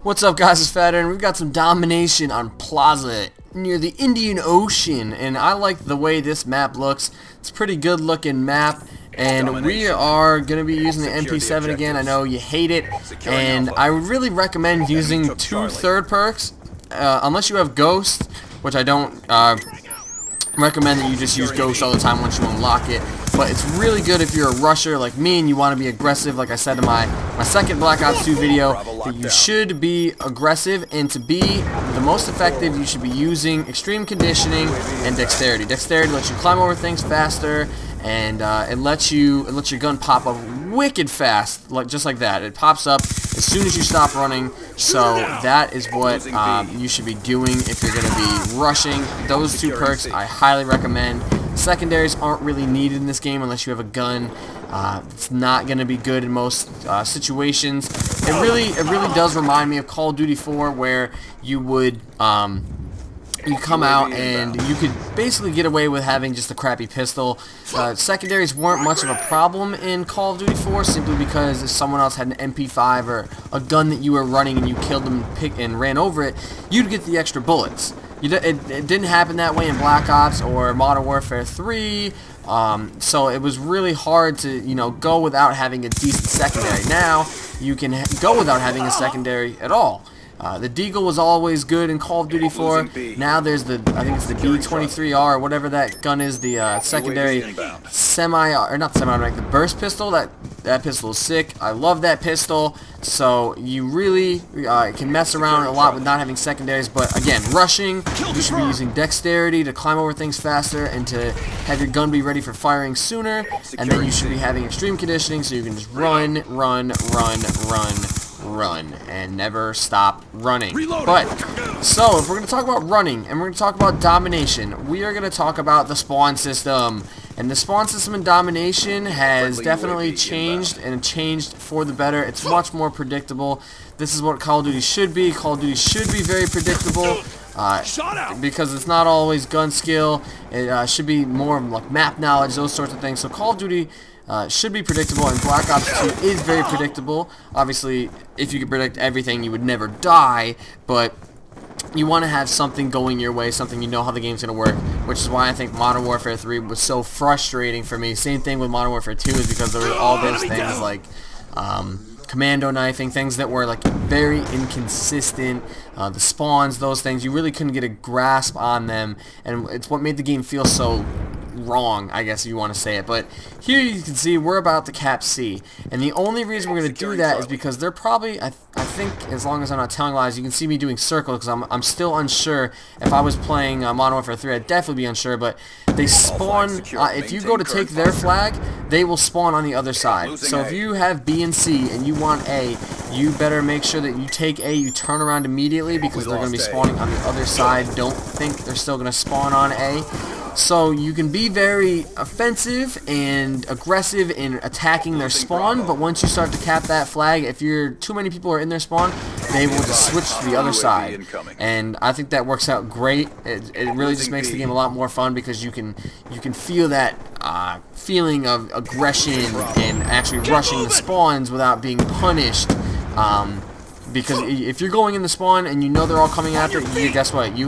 What's up, guys? It's Fatter, and we've got some Domination on Plaza near the Indian Ocean, and I like the way this map looks. It's a pretty good looking map, and we are going to be using the MP7 again. I know you hate it, and I would really recommend using two third perks, unless you have Ghost, which I don't recommend that you just use Ghost all the time once you unlock it. But it's really good if you're a rusher like me and you want to be aggressive. Like I said in my second Black Ops 2 video, that you should be aggressive, and to be the most effective you should be using extreme conditioning and dexterity. Dexterity lets you climb over things faster, and it lets your gun pop up wicked fast, just like that. It pops up as soon as you stop running. So that is what you should be doing if you're going to be rushing. Those two perks I highly recommend. Secondaries aren't really needed in this game unless you have a gun. It's not going to be good in most situations. It really does remind me of Call of Duty 4, where you would you come out and you could basically get away with having just a crappy pistol. Secondaries weren't much of a problem in Call of Duty 4, simply because if someone else had an MP5 or a gun that you were running and you killed them and ran over it, you'd get the extra bullets. It didn't happen that way in Black Ops or Modern Warfare 3, so it was really hard to go without having a decent secondary. Now you can go without having a secondary at all. The Deagle was always good in Call of Duty 4. Now there's I think it's the B-23R or whatever that gun is, the secondary the burst pistol. That pistol is sick. I love that pistol. So you really can mess around a lot with not having secondaries. But again, rushing, you should be using dexterity to climb over things faster and to have your gun be ready for firing sooner. And then you should be having extreme conditioning so you can just run, and never stop running. But so if we're going to talk about running and we're going to talk about domination, we are going to talk about the spawn system. And the spawn system in Domination has definitely changed, and changed for the better. It's much more predictable. This is what Call of Duty should be. Call of Duty should be very predictable, because it's not always gun skill. It should be more like map knowledge, those sorts of things. So Call of Duty should be predictable, and Black Ops 2 is very predictable. Obviously, if you could predict everything, you would never die, but you want to have something going your way, something you know how the game's going to work, which is why I think Modern Warfare 3 was so frustrating for me. Same thing with Modern Warfare 2, is because there were all those things like commando knifing, things that were like very inconsistent. The spawns, those things, you really couldn't get a grasp on them, and it's what made the game feel so wrong, I guess if you want to say it. But here you can see we're about to cap C, and the only reason we're going to do that is because they're probably, I think, as long as I'm not telling lies, you can see me doing circle, because I'm still unsure. If I was playing Modern Warfare 3, I'd definitely be unsure, but they spawn, if you go to take their flag, they will spawn on the other side. So if you have B and C and you want A, you better make sure that you take A, you turn around immediately, because they're going to be spawning on the other side. Don't think they're still going to spawn on A. So you can be very offensive and aggressive in attacking their spawn, but once you start to cap that flag, if too many people are in their spawn, they will just switch to the other side. And I think that works out great. It really just makes the game a lot more fun, because you can feel that feeling of aggression and actually rushing the spawns without being punished. Because if you're going in the spawn and you know they're all coming after you, guess what?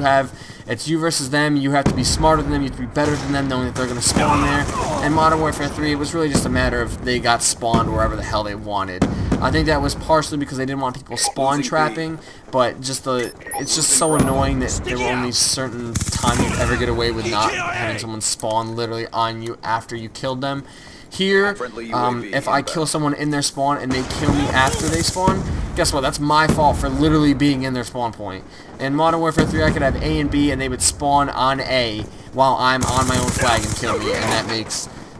It's you versus them. You have to be smarter than them. You have to be better than them, knowing that they're going to spawn there. And Modern Warfare 3, it was really just a matter of they got spawned wherever the hell they wanted. I think that was partially because they didn't want people spawn trapping, but it's just so annoying that there were only certain times you'd ever get away with not having someone spawn literally on you after you killed them. Here, if I kill someone in their spawn and they kill me after they spawn, guess what? That's my fault for literally being in their spawn point. In Modern Warfare 3, I could have A and B, and they would spawn on A while I'm on my own flag and kill me, and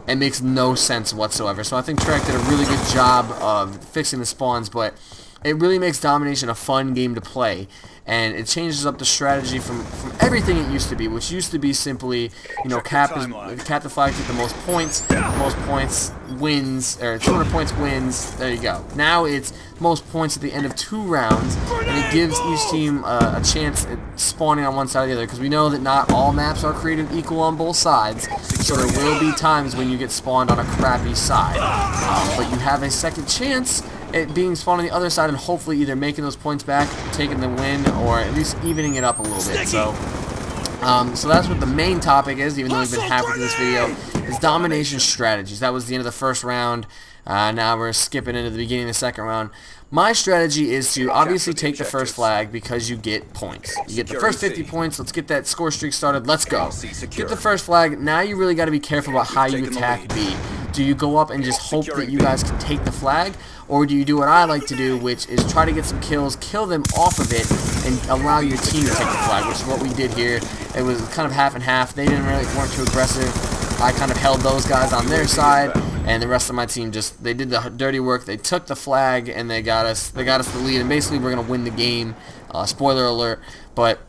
it makes no sense whatsoever. So I think Trek did a really good job of fixing the spawns, but it really makes Domination a fun game to play, and it changes up the strategy from everything it used to be, which used to be simply, cap the flag, get the most points wins, or 200 points wins, there you go. Now it's most points at the end of 2 rounds, and it gives each team a chance at spawning on one side or the other, because we know that not all maps are created equal on both sides, so there will be times when you get spawned on a crappy side, but you have a second chance it being spawned on the other side and hopefully either making those points back, taking the win, or at least evening it up a little bit. So that's what the main topic is, even though we've been halfway through this video, is domination strategies. That was the end of the first round. Now we're skipping into the beginning of the second round. My strategy is to obviously take the first flag because you get points. You get the first 50 points. Let's get that score streak started. Let's go. Get the first flag. Now you really got to be careful about how you attack B. Do you go up and just hope that you guys can take the flag? Or do you do what I like to do, which is try to get some kills, kill them off of it, and allow your team to take the flag, which is what we did here. It was kind of half and half. They weren't too aggressive. I kind of held those guys on their side, and the rest of my team they did the dirty work. They took the flag and they got us the lead, and basically we're gonna win the game. Spoiler alert, but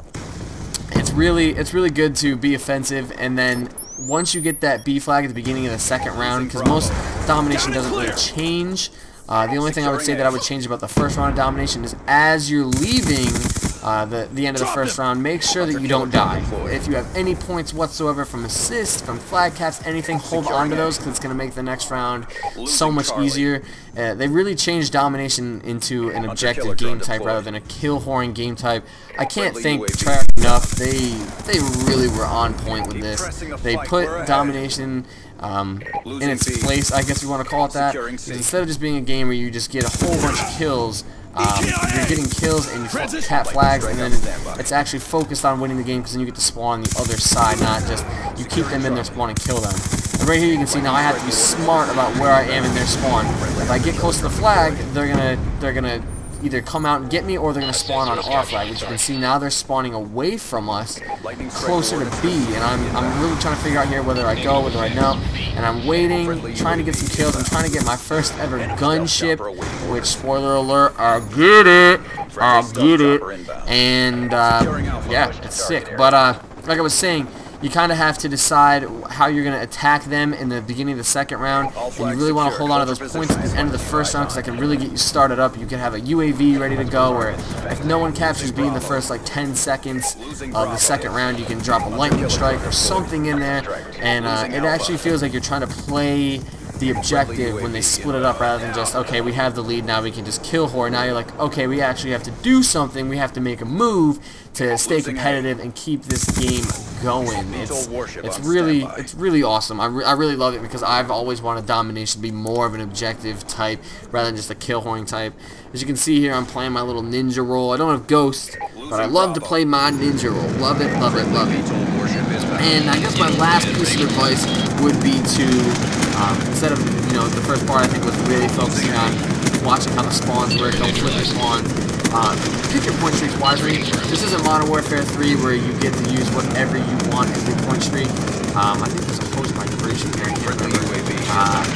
it's really good to be offensive, and then once you get that B flag at the beginning of the second round, because most domination doesn't really change. The only thing I would say that I would change about the first round of domination is as you're leaving the end of the first round, make sure that you don't die. If you have any points whatsoever from assists, from flag caps, anything, hold on to those because it's going to make the next round so much easier. They really changed domination into an objective game type rather than a kill whoring game type. I can't thank Treyarch enough. They really were on point with this. They put domination in its place, I guess you want to call it that. Instead of just being a game where you just get a whole bunch of kills, you're getting kills and you cap flags, and then it's actually focused on winning the game because then you get to spawn on the other side, not just you keep them in their spawn and kill them. And right here you can see now I have to be smart about where I am in their spawn. If I get close to the flag, they're gonna either come out and get me, or they're going to spawn on our flag, which you can see now they're spawning away from us, closer to B, and I'm really trying to figure out here whether I go, whether I know, and I'm waiting, trying to get some kills. I'm trying to get my first ever gunship, which, spoiler alert, I get it, and yeah, it's sick, but like I was saying, you kind of have to decide how you're going to attack them in the beginning of the second round, and you really want to hold on to those points at the end of the first round because that can really get you started up. You can have a UAV ready to go, or if no one captures B in the first like 10 seconds of the second round, you can drop a lightning strike or something in there, and it actually feels like you're trying to play the objective when they split it up rather than just, okay, we have the lead, now we can just kill whore. Now you're like, okay, we actually have to do something, we have to make a move to stay competitive and keep this game going. It's really awesome. I really love it because I've always wanted domination to be more of an objective type rather than just a kill whoring type. As you can see here, I'm playing my little ninja role. I don't have Ghost, but I love to play my ninja role. Love it, love it, love it. And I guess my last piece of advice would be to instead of, the first part I think was really focusing on watching how the spawns work, don't flip your spawns, pick your point streaks wisely. This isn't Modern Warfare 3 where you get to use whatever you want as your point streak. I think there's a host migration here, I can't remember.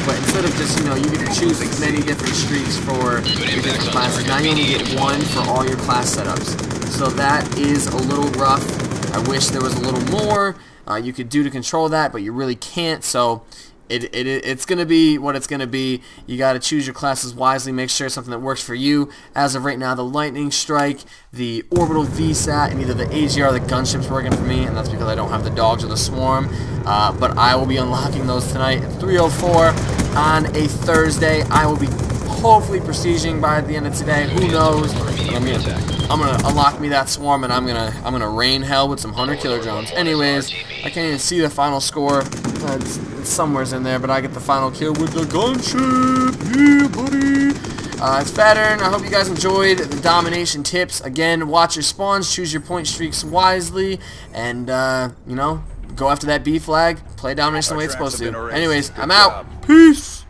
But instead of just, you get to choose many different streaks for your different classes, now you only get one for all your class setups. So that is a little rough. I wish there was a little more you could do to control that, but you really can't, so it's going to be what it's going to be. You got to choose your classes wisely, make sure it's something that works for you. As of right now, the Lightning Strike, the Orbital VSAT, and either the AGR or the Gunship's working for me, and that's because I don't have the Dogs or the Swarm. But I will be unlocking those tonight at 3:04 on a Thursday. I will be hopefully prestiging by the end of today. Who knows? I'm gonna unlock me that Swarm, and I'm gonna rain hell with some hunter killer drones. Anyways, I can't even see the final score. It's somewhere's in there, but I get the final kill with the gunship. Yeah, buddy. It's Fattern. I hope you guys enjoyed the domination tips. Again, watch your spawns, choose your point streaks wisely, and go after that B flag. Play domination the way it's supposed to. Anyways, I'm out. Peace.